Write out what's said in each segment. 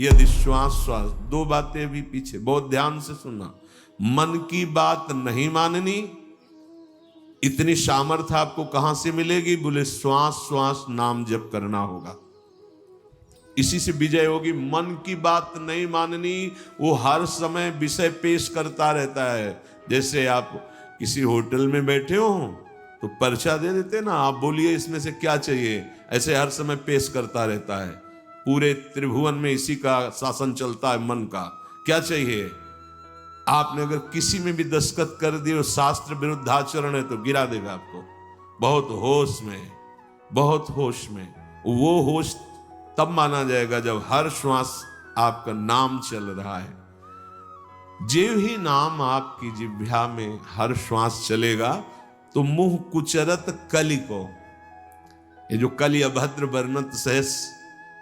यदि श्वास श्वास, दो बातें भी पीछे बहुत ध्यान से सुनना। मन की बात नहीं माननी, इतनी सामर्थ्य आपको कहां से मिलेगी? बोले श्वास श्वास नाम जप करना होगा, इसी से विजय होगी। मन की बात नहीं माननी, वो हर समय विषय पेश करता रहता है। जैसे आप किसी होटल में बैठे हो तो पर्चा दे देते ना, आप बोलिए इसमें से क्या चाहिए, ऐसे हर समय पेश करता रहता है। पूरे त्रिभुवन में इसी का शासन चलता है, मन का। क्या चाहिए? आपने अगर किसी में भी दस्तखत कर दिए और शास्त्र विरुद्ध आचरण है तो गिरा देगा आपको। बहुत होश में, बहुत होश में। वो होश तब माना जाएगा जब हर श्वास आपका नाम चल रहा है। जेव ही नाम आपकी जिह्वा में हर श्वास चलेगा तो मुंह कुचरत कलि को, ये जो कलि अभद्र वर्णत सहस,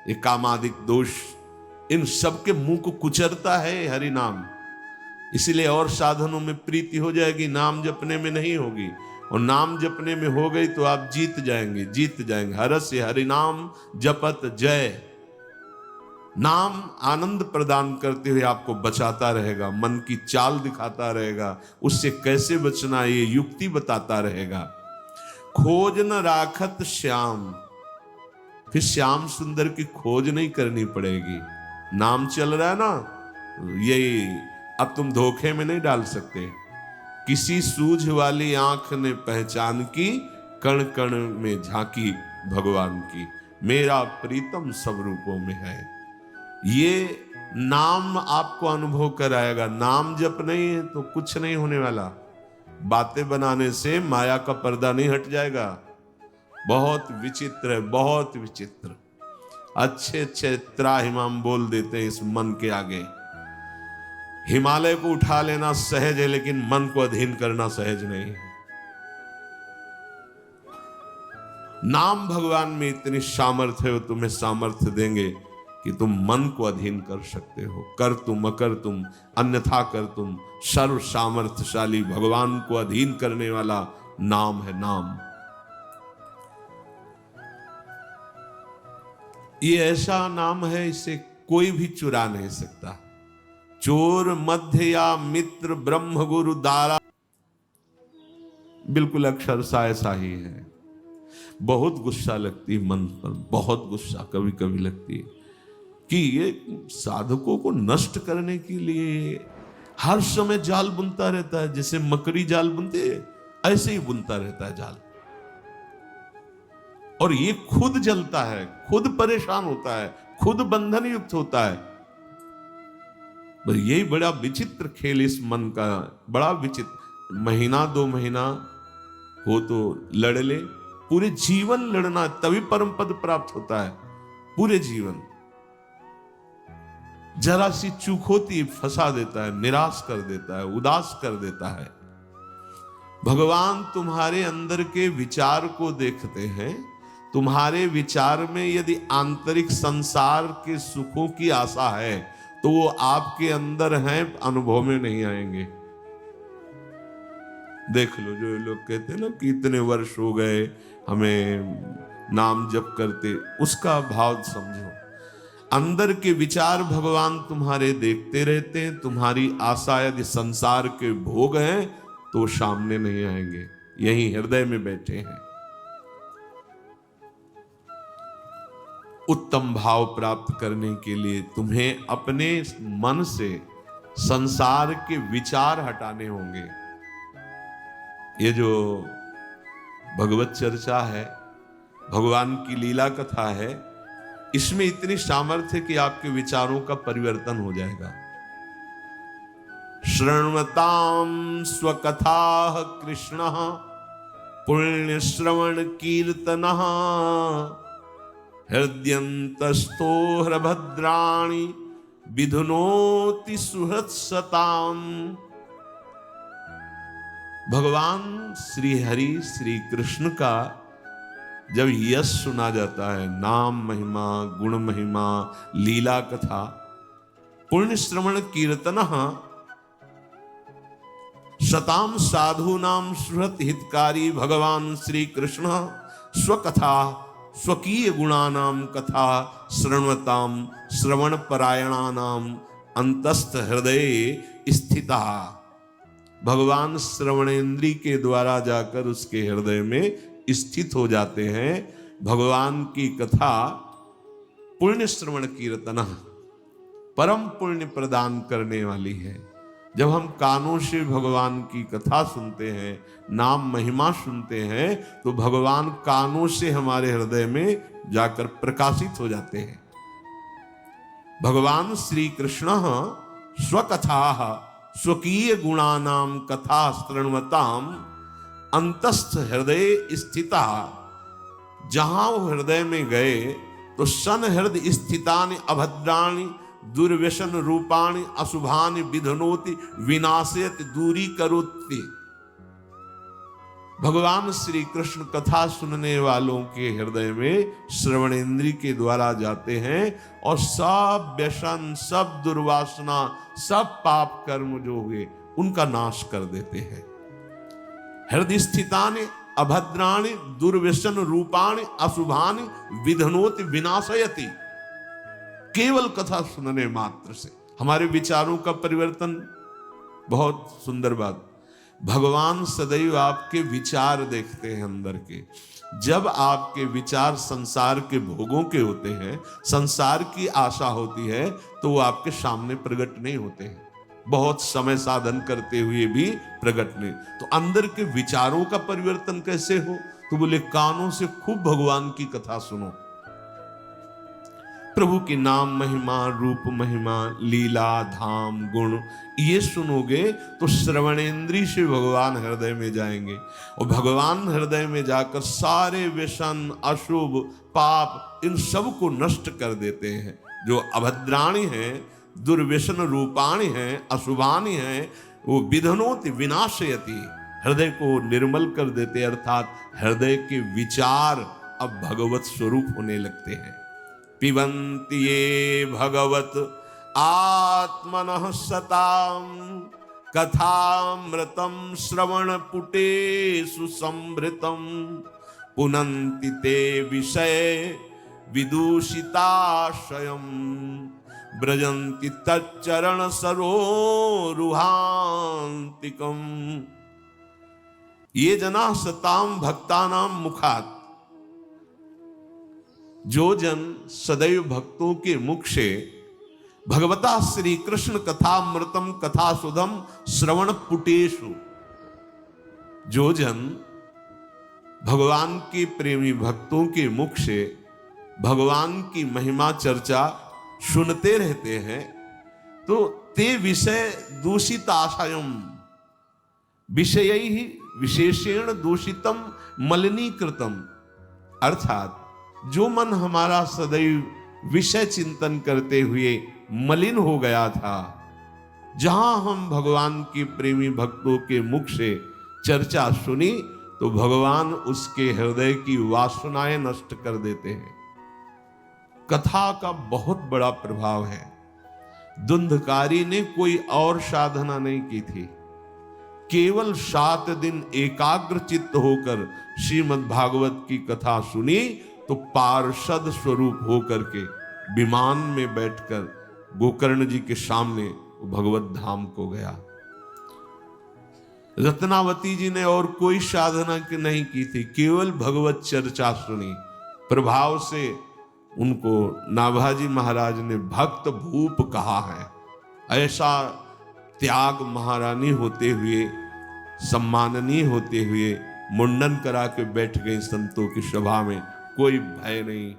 ये कामादिक दोष, इन सबके मुंह को कुचरता है हरि नाम। इसीलिए और साधनों में प्रीति हो जाएगी, नाम जपने में नहीं होगी। और नाम जपने में हो गई तो आप जीत जाएंगे, जीत जाएंगे। हरस्य हरि नाम जपत जय। नाम आनंद प्रदान करते हुए आपको बचाता रहेगा, मन की चाल दिखाता रहेगा, उससे कैसे बचना ये युक्ति बताता रहेगा। खोज न राखत श्याम, फिर श्याम सुंदर की खोज नहीं करनी पड़ेगी। नाम चल रहा है ना, यही अब तुम धोखे में नहीं डाल सकते। किसी सूझ वाली आंख ने पहचान की, कण कण में झांकी भगवान की, मेरा प्रीतम सब रूपों में है। ये नाम आपको अनुभव कराएगा। नाम जप नहीं है तो कुछ नहीं होने वाला। बातें बनाने से माया का पर्दा नहीं हट जाएगा। बहुत विचित्र है, बहुत विचित्र। अच्छे अच्छे त्राहिमाम बोल देते हैं इस मन के आगे। हिमालय को उठा लेना सहज है, लेकिन मन को अधीन करना सहज नहीं है। नाम भगवान में इतनी सामर्थ्य है, वो तुम्हें सामर्थ्य देंगे कि तुम मन को अधीन कर सकते हो। कर तुम अकर तुम अन्यथा कर तुम, सर्व सामर्थ्यशाली भगवान को अधीन करने वाला नाम है नाम। ये ऐसा नाम है, इसे कोई भी चुरा नहीं सकता। चोर मध्य या मित्र ब्रह्म गुरु दारा, बिल्कुल अक्षरशः ऐसा ही है। बहुत गुस्सा लगती है मन पर, बहुत गुस्सा कभी कभी लगती है कि ये साधकों को नष्ट करने के लिए हर समय जाल बुनता रहता है। जैसे मकड़ी जाल बुनते है, ऐसे ही बुनता रहता है जाल। और ये खुद जलता है, खुद परेशान होता है, खुद बंधन युक्त होता है। यही बड़ा विचित्र खेल इस मन का, बड़ा विचित्र। महीना दो महीना हो तो लड़ ले, पूरे जीवन लड़ना, तभी परम पद प्राप्त होता है। पूरे जीवन जरा सी चूक होती फंसा देता है, निराश कर देता है, उदास कर देता है। भगवान तुम्हारे अंदर के विचार को देखते हैं। तुम्हारे विचार में यदि आंतरिक संसार के सुखों की आशा है तो वो आपके अंदर हैं, अनुभव में नहीं आएंगे। देख लो, जो लोग कहते हैं ना कि इतने वर्ष हो गए हमें नाम जप करते, उसका भाव समझो। अंदर के विचार भगवान तुम्हारे देखते रहते हैं। तुम्हारी आशा यदि संसार के भोग हैं तो सामने नहीं आएंगे, यही हृदय में बैठे हैं। उत्तम भाव प्राप्त करने के लिए तुम्हें अपने मन से संसार के विचार हटाने होंगे। ये जो भगवत चर्चा है, भगवान की लीला कथा है, इसमें इतनी सामर्थ्य है कि आपके विचारों का परिवर्तन हो जाएगा। श्रृण्वताम स्वकथा कृष्ण पुण्य श्रवण कीर्तनः हृदयंतस्थो हरभद्राणि विधुनोति सुहृत्सताम। भगवान श्री हरि श्री कृष्ण का जब यश सुना जाता है, नाम महिमा, गुण महिमा, लीला कथा, पुण्य श्रवण कीर्तनः सताम साधु नाम सुहृत हितकारी भगवान श्री कृष्ण स्वकथा स्वकीय गुणानाम कथा श्रृण्वताम श्रवण परायणानाम अंतस्थ हृदय स्थिता। भगवान श्रवणेन्द्री के द्वारा जाकर उसके हृदय में स्थित हो जाते हैं। भगवान की कथा पुण्य श्रवण कीर्तन परम पुण्य प्रदान करने वाली है। जब हम कानों से भगवान की कथा सुनते हैं, नाम महिमा सुनते हैं, तो भगवान कानों से हमारे हृदय में जाकर प्रकाशित हो जाते हैं। भगवान श्री कृष्ण स्वकथा स्वकीय गुणानाम कथा शृण्वताम अंतस्थ हृदय स्थिता। जहां वो हृदय में गए तो सन हृदय स्थितानि अभद्राणि दुर्व्यसन रूपाणि अशुभानि विधनोति विनाशयति दूरी करोति। भगवान श्री कृष्ण कथा सुनने वालों के हृदय में श्रवणेन्द्री के द्वारा जाते हैं और सब व्यसन, सब दुर्वासना, सब पाप कर्म जो हुए उनका नाश कर देते हैं। हृदय स्थितानि अभद्राणि दुर्व्यसन रूपाणि अशुभानि विधनोति विनाशयति। केवल कथा सुनने मात्र से हमारे विचारों का परिवर्तन। बहुत सुंदर बात, भगवान सदैव आपके विचार देखते हैं अंदर के। जब आपके विचार संसार के भोगों के होते हैं, संसार की आशा होती है, तो वो आपके सामने प्रकट नहीं होते हैं। बहुत समय साधन करते हुए भी प्रकट नहीं। तो अंदर के विचारों का परिवर्तन कैसे हो? तो बोले कानों से खूब भगवान की कथा सुनो। प्रभु के नाम महिमा, रूप महिमा, लीला, धाम, गुण ये सुनोगे तो श्रवणेन्द्री से भगवान हृदय में जाएंगे और भगवान हृदय में जाकर सारे व्यसन, अशुभ, पाप इन सब को नष्ट कर देते हैं। जो अभद्राणी हैं, दुर्व्यसन रूपाणी हैं, अशुभानी हैं, वो विधनोति विनाशयति, हृदय को निर्मल कर देते, अर्थात हृदय के विचार अब भगवत स्वरूप होने लगते हैं। पिबन्ति ये भगवत आत्मनः सताम कथामृतं श्रवणपुटेषु संभृतं पुनन्ति ते विषय विदूषिताशयम् ब्रजन्ति तच्चरण सरोरुहान्तिकम्। ये जना सताम भक्तानां मुखात्, जो जन सदैव भक्तों के मुख से भगवता श्री कृष्ण कथामृतम कथा सुधम श्रवण पुटेशु, जो जन भगवान के प्रेमी भक्तों के मुख से भगवान की महिमा चर्चा सुनते रहते हैं, तो ते विषय दूषित आशयम, विषय ही विशेषेण दूषितम मलिनीकृतम, अर्थात जो मन हमारा सदैव विषय चिंतन करते हुए मलिन हो गया था, जहां हम भगवान के प्रेमी भक्तों के मुख से चर्चा सुनी तो भगवान उसके हृदय की वासनाएं नष्ट कर देते हैं। कथा का बहुत बड़ा प्रभाव है। धुंधकारी ने कोई और साधना नहीं की थी, केवल 7 दिन एकाग्र चित्त होकर श्रीमद् भागवत की कथा सुनी तो पार्षद स्वरूप होकर के विमान में बैठकर गोकर्ण जी के सामने भगवत धाम को गया। रत्नावती जी ने और कोई साधना नहीं की थी, केवल भगवत चर्चा सुनी। प्रभाव से उनको नाभाजी महाराज ने भक्त भूप कहा है। ऐसा त्याग महारानी होते हुए, सम्माननीय होते हुए मुंडन करा के बैठ गई संतों की सभा में, कोई भय नहीं।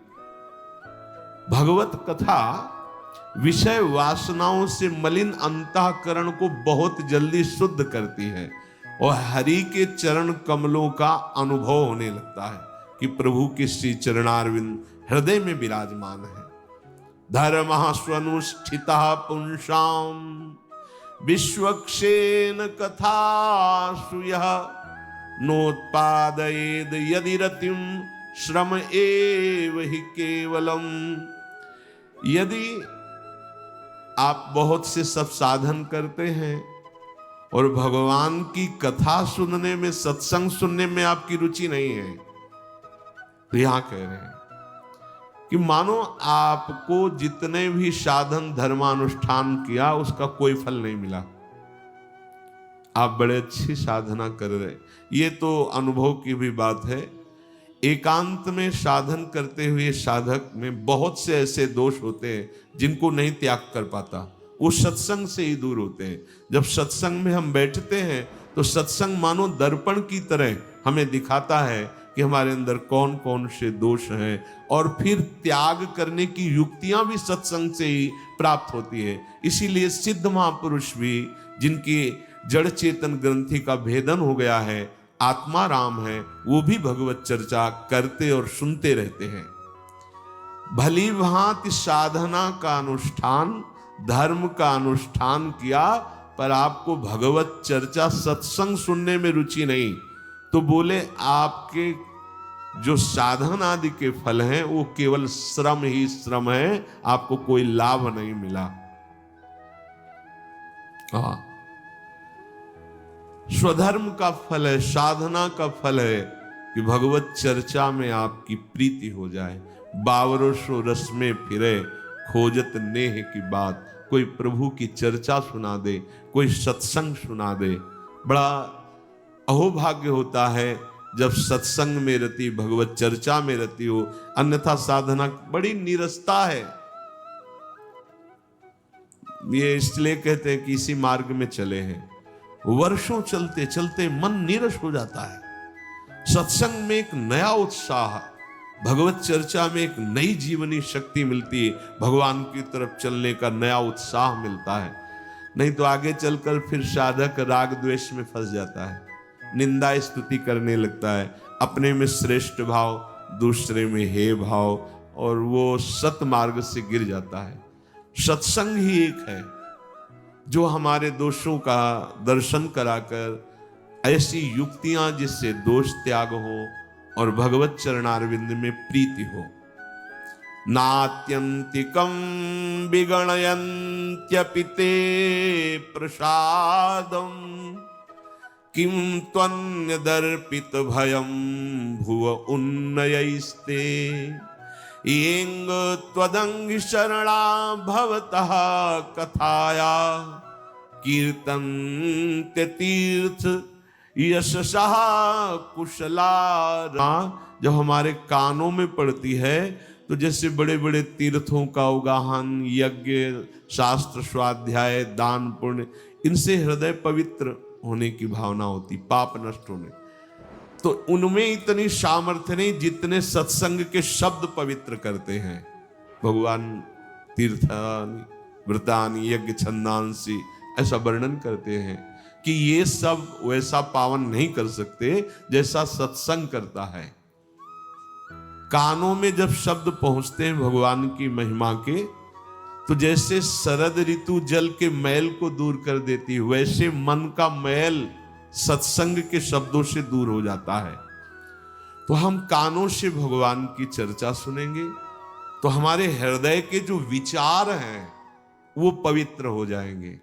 भगवत कथा विषय वासनाओं से मलिन अंतःकरण को बहुत जल्दी शुद्ध करती है और हरि के चरण कमलों का अनुभव होने लगता है कि प्रभु के श्री चरणारविंद हृदय में विराजमान है। धर्मः स्वनुष्ठितः पुंसां विश्वक्षेन कथासु यः नोत्पादयेद यदि रतिं श्रम एव हि केवलम। यदि आप बहुत से सब साधन करते हैं और भगवान की कथा सुनने में, सत्संग सुनने में आपकी रुचि नहीं है, तो यहां कह रहे हैं कि मानो आपको जितने भी साधन धर्मानुष्ठान किया उसका कोई फल नहीं मिला, आप बड़े अच्छी साधना कर रहे। ये तो अनुभव की भी बात है। एकांत में साधन करते हुए साधक में बहुत से ऐसे दोष होते हैं जिनको नहीं त्याग कर पाता, वो सत्संग से ही दूर होते हैं। जब सत्संग में हम बैठते हैं तो सत्संग मानो दर्पण की तरह हमें दिखाता है कि हमारे अंदर कौन कौन से दोष हैं, और फिर त्याग करने की युक्तियां भी सत्संग से ही प्राप्त होती है। इसीलिए सिद्ध महापुरुष भी, जिनकी जड़ चेतन ग्रंथि का भेदन हो गया है, आत्मा राम है, वो भी भगवत चर्चा करते और सुनते रहते हैं। भली भांति साधना का अनुष्ठान, धर्म का अनुष्ठान किया, पर आपको भगवत चर्चा सत्संग सुनने में रुचि नहीं, तो बोले आपके जो साधन आदि के फल हैं वो केवल श्रम ही श्रम है, आपको कोई लाभ नहीं मिला। स्वधर्म का फल है, साधना का फल है कि भगवत चर्चा में आपकी प्रीति हो जाए। बावरो सो रस में फिरे, खोजत नेह की बात। कोई प्रभु की चर्चा सुना दे, कोई सत्संग सुना दे, बड़ा अहोभाग्य होता है जब सत्संग में रति, भगवत चर्चा में रति हो। अन्यथा साधना बड़ी नीरसता है। ये इसलिए कहते हैं कि इसी मार्ग में चले हैं, वर्षों चलते चलते मन नीरस हो जाता है। सत्संग में एक नया उत्साह, भगवत चर्चा में एक नई जीवनी शक्ति मिलती है, भगवान की तरफ चलने का नया उत्साह मिलता है। नहीं तो आगे चलकर फिर साधक राग द्वेष में फंस जाता है, निंदा स्तुति करने लगता है, अपने में श्रेष्ठ भाव, दूसरे में हे भाव, और वो सत मार्ग से गिर जाता है। सत्संग ही एक है जो हमारे दोषों का दर्शन कराकर ऐसी युक्तियां जिससे दोष त्याग हो और भगवत चरणारविंद में प्रीति हो। नात्यंतिकं विगणयन्त्यपि ते प्रसादं, किं त्वन्यदर्पित भयं भुव उन्नयैस्ते। येंग त्वदंग शरणा भवतः कथाया, कीर्तन ते तीर्थ यशसः कुशला। जब हमारे कानों में पड़ती है तो जैसे बड़े बड़े तीर्थों का उगाहन, यज्ञ, शास्त्र स्वाध्याय, दान पुण्य, इनसे हृदय पवित्र होने की भावना होती, पाप नष्ट होने। तो उनमें इतनी सामर्थ्य नहीं जितने सत्संग के शब्द पवित्र करते हैं। भगवान तीर्थानि व्रतानि यज्ञ छंदांसी ऐसा वर्णन करते हैं कि ये सब वैसा पावन नहीं कर सकते जैसा सत्संग करता है। कानों में जब शब्द पहुंचते हैं भगवान की महिमा के, तो जैसे शरद ऋतु जल के मैल को दूर कर देती, वैसे मन का मैल सत्संग के शब्दों से दूर हो जाता है। तो हम कानों से भगवान की चर्चा सुनेंगे तो हमारे हृदय के जो विचार हैं वो पवित्र हो जाएंगे।